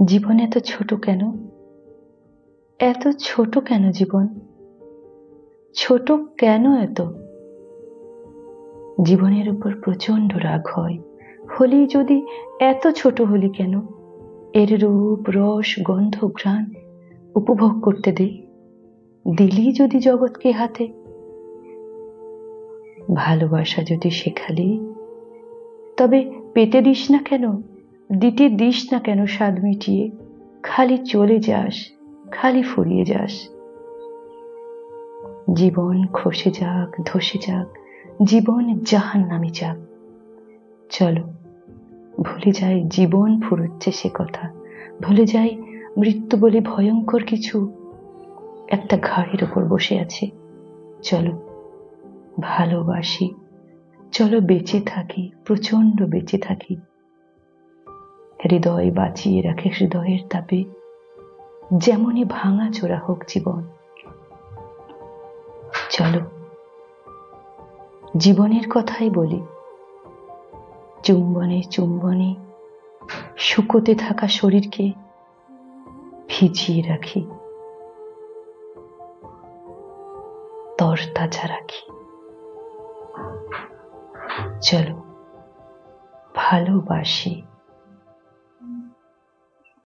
জীবন এত ছোট কেন? এত ছোট কেন জীবন? ছোট কেন এত? জীবনের উপর প্রচন্ড রাগ হয়। হলি যদি এত ছোট হলি কেন? এর রূপ রস গন্ধ ঘ্রাণ উপভোগ করতে দে। দিলি যদি জগৎকে হাতে। ভালোবাসা যদি শেখালি, তবে পেতে দিস না কেন? দিতে দিস না কেন স্বাদ মিটিয়ে? খালি চলে যাস, খালি ফুরিয়ে যাস। জীবন খসে যাক, ধসে যাক, জীবন জাহান্নামে যাক। চলো ভুলে যাই জীবন ফুরোচ্ছে সে কথা। ভুলে যাই মৃত্যু বলে ভয়ঙ্কর কিছু একটা ঘাড়ের ওপর বসে আছে। চলো ভালোবাসি, চলো বেঁচে থাকি, প্রচন্ড বেঁচে থাকি। হৃদয় বাঁচিয়ে রাখে হৃদয়ের তাপে, যেমনই ভাঙা চোরা হোক জীবন। চলো জীবনের কথাই বলি। চুম্বনে চুম্বনে শুকোতে থাকা শরীরকে ভিজিয়ে রাখি, তরতাজা রাখি। চলো ভালোবাসি।